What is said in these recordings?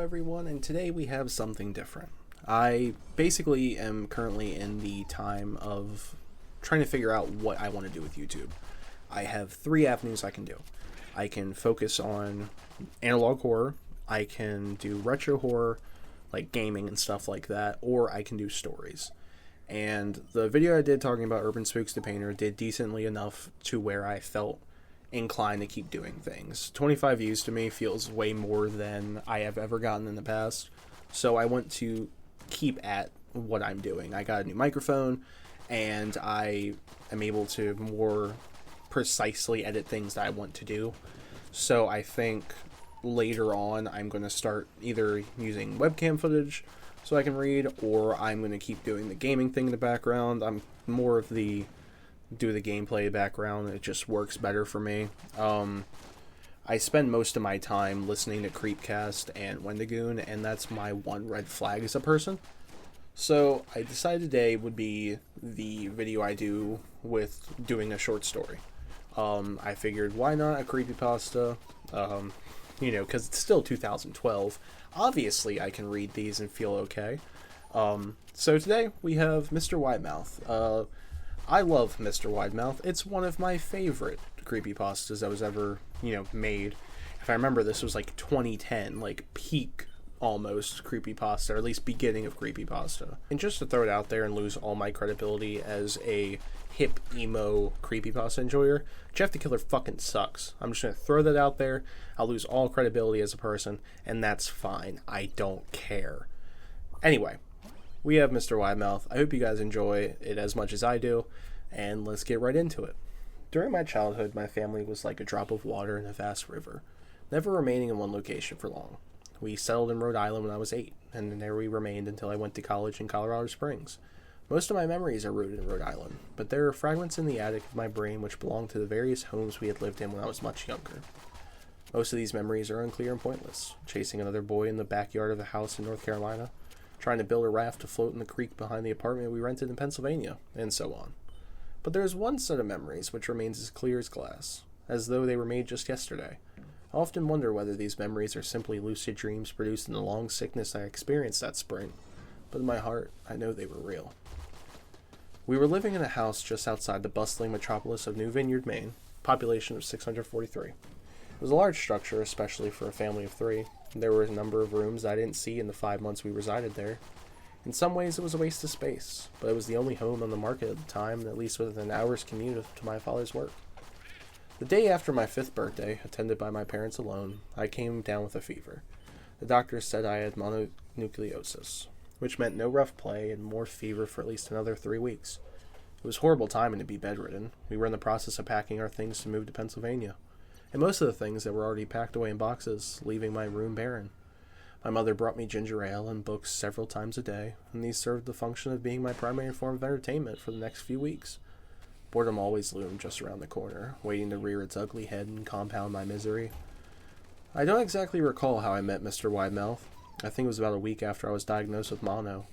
everyone, and today we have something different. I basically am currently in the time of trying to figure out what I want to do with YouTube. I have three avenues I can do. I can focus on analog horror, I can do retro horror, like gaming and stuff like that, or I can do stories. And the video I did talking about Urban Spooks the Painter did decently enough to where I felt inclined to keep doing things. 25 views to me feels way more than I have ever gotten in the past, so I want to keep at what I'm doing. I got a new microphone, and I am able to more precisely edit things that I want to do. So I think later on I'm going to start either using webcam footage so I can read, or I'm going to keep doing the gaming thing in the background. I'm more of the gameplay background. It just works better for me. I spend most of my time listening to Creepcast and Wendigoon, and that's my one red flag as a person. So I decided today would be the video I do with doing a short story. I figured, why not a creepypasta? Because it's still 2012. Obviously, I can read these and feel okay. So today we have Mr. Widemouth. I love Mr. Widemouth. It's one of my favorite creepypastas that was ever, made. If I remember, this was like 2010, like peak almost creepypasta, or at least beginning of creepypasta. And just to throw it out there and lose all my credibility as a hip emo creepypasta enjoyer, Jeff the Killer fucking sucks. I'm just gonna throw that out there. I'll lose all credibility as a person, and that's fine. I don't care. Anyway, we have Mr. Widemouth. I hope you guys enjoy it as much as I do, and let's get right into it. During my childhood, my family was like a drop of water in a vast river, never remaining in one location for long. We settled in Rhode Island when I was 8, and there we remained until I went to college in Colorado Springs. Most of my memories are rooted in Rhode Island, but there are fragments in the attic of my brain which belong to the various homes we had lived in when I was much younger. Most of these memories are unclear and pointless, chasing another boy in the backyard of a house in North Carolina, trying to build a raft to float in the creek behind the apartment we rented in Pennsylvania, and so on. But there is one set of memories which remains as clear as glass, as though they were made just yesterday. I often wonder whether these memories are simply lucid dreams produced in the long sickness I experienced that spring, but in my heart, I know they were real. We were living in a house just outside the bustling metropolis of New Vineyard, Maine, population of 643. It was a large structure, especially for a family of 3. There were a number of rooms I didn't see in the 5 months we resided there. In some ways, it was a waste of space, but it was the only home on the market at the time, and at least within an hour's commute to my father's work. The day after my 5th birthday, attended by my parents alone, I came down with a fever. The doctors said I had mononucleosis, which meant no rough play and more fever for at least another 3 weeks. It was horrible timing to be bedridden. We were in the process of packing our things to move to Pennsylvania, and most of the things that were already packed away in boxes, leaving my room barren. My mother brought me ginger ale and books several times a day, and these served the function of being my primary form of entertainment for the next few weeks. Boredom always loomed just around the corner, waiting to rear its ugly head and compound my misery. I don't exactly recall how I met Mr. Widemouth. I think it was about a week after I was diagnosed with mono.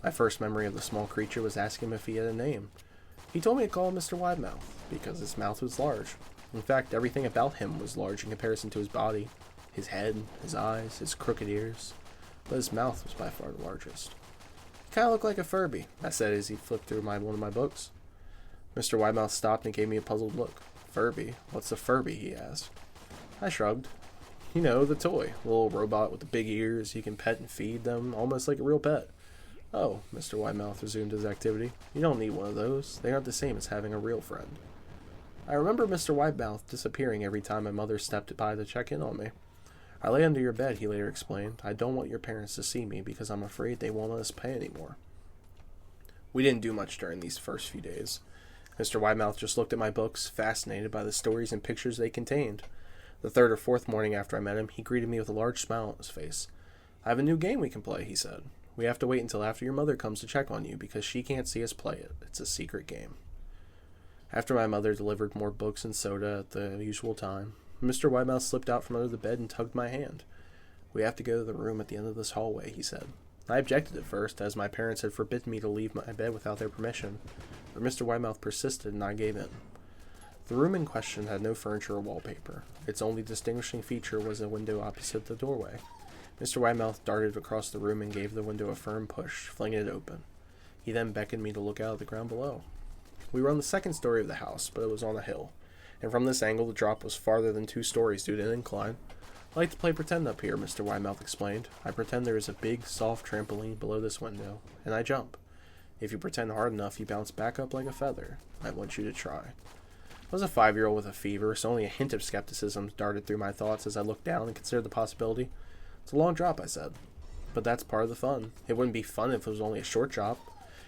My first memory of the small creature was asking him if he had a name. He told me to call him Mr. Widemouth, because his mouth was large. In fact, everything about him was large in comparison to his body. His head, his eyes, his crooked ears. But his mouth was by far the largest. He kind of looked like a Furby, I said as he flipped through one of my books. Mr. Widemouth stopped and gave me a puzzled look. Furby? What's a Furby? He asked. I shrugged. You know, the toy. The little robot with the big ears. You can pet and feed them, almost like a real pet. Oh, Mr. Widemouth resumed his activity. You don't need one of those. They aren't the same as having a real friend. I remember Mr. Widemouth disappearing every time my mother stepped by to check in on me. I lay under your bed, he later explained. I don't want your parents to see me because I'm afraid they won't let us play anymore. We didn't do much during these first few days. Mr. Widemouth just looked at my books, fascinated by the stories and pictures they contained. The 3rd or 4th morning after I met him, he greeted me with a large smile on his face. I have a new game we can play, he said. We have to wait until after your mother comes to check on you because she can't see us play it. It's a secret game. After my mother delivered more books and soda at the usual time, Mr. Widemouth slipped out from under the bed and tugged my hand. We have to go to the room at the end of this hallway, he said. I objected at first, as my parents had forbidden me to leave my bed without their permission, but Mr. Widemouth persisted and I gave in. The room in question had no furniture or wallpaper. Its only distinguishing feature was a window opposite the doorway. Mr. Widemouth darted across the room and gave the window a firm push, flinging it open. He then beckoned me to look out at the ground below. We were on the second story of the house, but it was on a hill, and from this angle the drop was farther than 2 stories due to an incline. "I like to play pretend up here," Mr. Widemouth explained. "I pretend there is a big, soft trampoline below this window, and I jump. If you pretend hard enough, you bounce back up like a feather. I want you to try." I was a 5-year-old with a fever, so only a hint of skepticism darted through my thoughts as I looked down and considered the possibility. "It's a long drop," I said. "But that's part of the fun. It wouldn't be fun if it was only a short drop.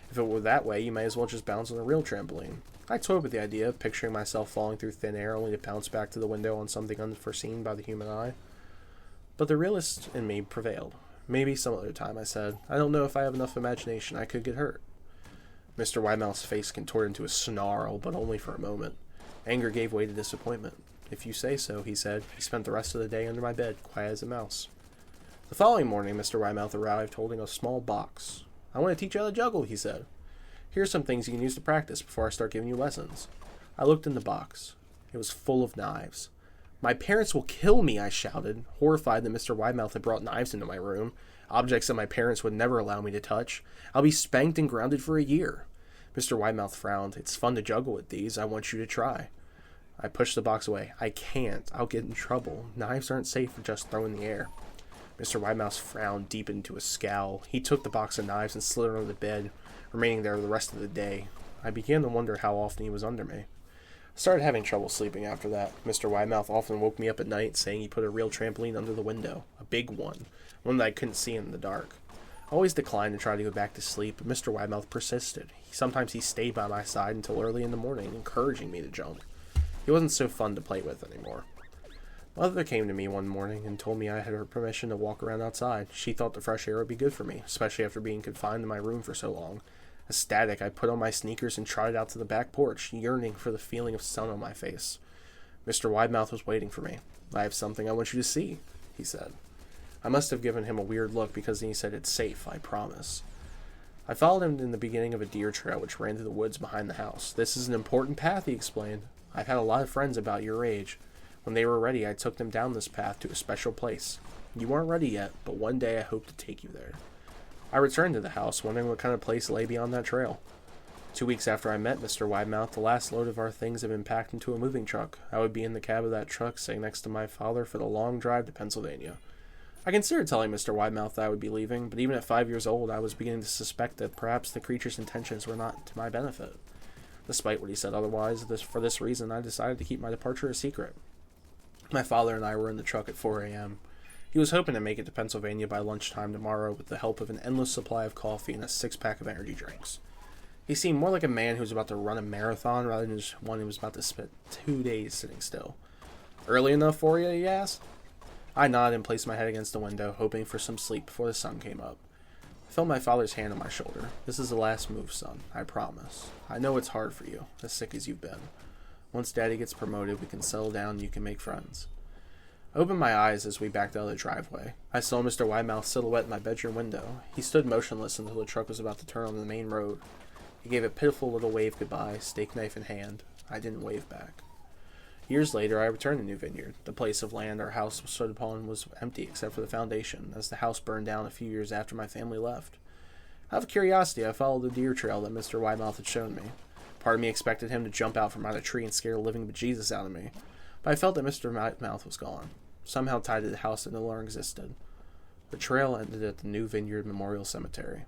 If it were that way, you may as well just bounce on a real trampoline." I toyed with the idea, picturing myself falling through thin air only to bounce back to the window on something unforeseen by the human eye. But the realist in me prevailed. "Maybe some other time," I said. "I don't know if I have enough imagination. I could get hurt." Mr. Widemouth's face contorted into a snarl, but only for a moment. Anger gave way to disappointment. "If you say so," he said. He spent the rest of the day under my bed, quiet as a mouse. The following morning, Mr. Widemouth arrived holding a small box. "I want to teach you how to juggle," he said. "Here's some things you can use to practice before I start giving you lessons." I looked in the box. It was full of knives. "My parents will kill me," I shouted, horrified that Mr. Widemouth had brought knives into my room, objects that my parents would never allow me to touch. "I'll be spanked and grounded for a year." Mr. Widemouth frowned. "It's fun to juggle with these. I want you to try." I pushed the box away. "I can't. I'll get in trouble. Knives aren't safe for just throw in the air." Mr. Widemouth's frown deepened into a scowl. He took the box of knives and slid it under the bed, remaining there the rest of the day. I began to wonder how often he was under me. I started having trouble sleeping after that. Mr. Widemouth often woke me up at night, saying he put a real trampoline under the window, a big one that I couldn't see in the dark. I always declined to try to go back to sleep, but Mr. Widemouth persisted. Sometimes he stayed by my side until early in the morning, encouraging me to jump. He wasn't so fun to play with anymore. Mother came to me one morning and told me I had her permission to walk around outside. She thought the fresh air would be good for me, especially after being confined in my room for so long. Ecstatic, I put on my sneakers and trotted out to the back porch, yearning for the feeling of sun on my face. Mr. Widemouth was waiting for me. "I have something I want you to see," he said. I must have given him a weird look because he said, "It's safe, I promise." I followed him in the beginning of a deer trail which ran through the woods behind the house. "This is an important path," he explained. "I've had a lot of friends about your age. When they were ready, I took them down this path to a special place. You aren't ready yet, but one day I hope to take you there." I returned to the house, wondering what kind of place lay beyond that trail. 2 weeks after I met Mr. Widemouth, the last load of our things had been packed into a moving truck. I would be in the cab of that truck, sitting next to my father for the long drive to Pennsylvania. I considered telling Mr. Widemouth that I would be leaving, but even at 5 years old, I was beginning to suspect that perhaps the creature's intentions were not to my benefit. Despite what he said otherwise, for this reason, I decided to keep my departure a secret. My father and I were in the truck at 4 a.m. He was hoping to make it to Pennsylvania by lunchtime tomorrow with the help of an endless supply of coffee and a 6-pack of energy drinks. He seemed more like a man who was about to run a marathon rather than just one who was about to spend 2 days sitting still. "Early enough for you?" he asked. I nodded and placed my head against the window, hoping for some sleep before the sun came up. I felt my father's hand on my shoulder. "This is the last move, son. I promise. I know it's hard for you, as sick as you've been. Once Daddy gets promoted, we can settle down and you can make friends." I opened my eyes as we backed out of the driveway. I saw Mr. Widemouth's silhouette in my bedroom window. He stood motionless until the truck was about to turn on the main road. He gave a pitiful little wave goodbye, steak knife in hand. I didn't wave back. Years later, I returned to New Vineyard. The place of land our house stood upon was empty except for the foundation, as the house burned down a few years after my family left. Out of curiosity, I followed the deer trail that Mr. Widemouth had shown me. Part of me expected him to jump out from out a tree and scare the living bejesus out of me, but I felt that Mr. Widemouth was gone, somehow tied to the house that no longer existed. The trail ended at the New Vineyard Memorial Cemetery.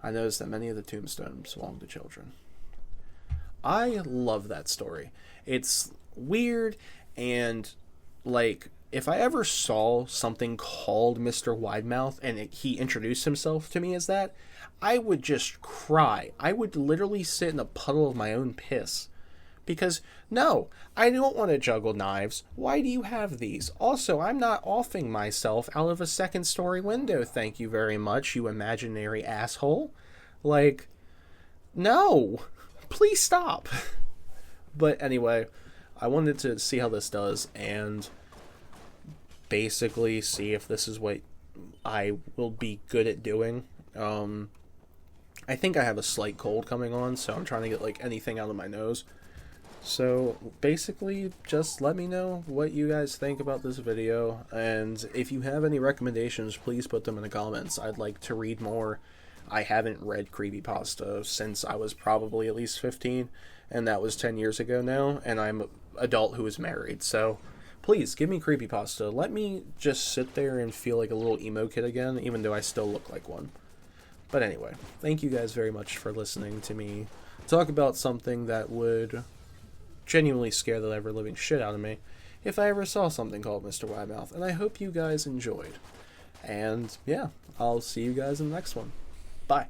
I noticed that many of the tombstones belonged to children. I love that story. It's weird, and if I ever saw something called Mr. Widemouth and he introduced himself to me as that, I would just cry. I would literally sit in a puddle of my own piss. Because, no, I don't want to juggle knives. Why do you have these? Also, I'm not offing myself out of a second-story window, thank you very much, you imaginary asshole. No. Please stop. But anyway, I wanted to see how this does and basically see if this is what I will be good at doing. I think I have a slight cold coming on, so I'm trying to get anything out of my nose. So basically, just let me know what you guys think about this video, and if you have any recommendations, please put them in the comments. I'd like to read more. I haven't read creepypasta since I was probably at least 15, and that was 10 years ago now, and I'm an adult who is married, so please give me creepypasta. Let me just sit there and feel like a little emo kid again, even though I still look like one. But anyway, thank you guys very much for listening to me talk about something that would genuinely scare the ever-living shit out of me if I ever saw something called Mr. Widemouth, and I hope you guys enjoyed. And yeah, I'll see you guys in the next one. Bye.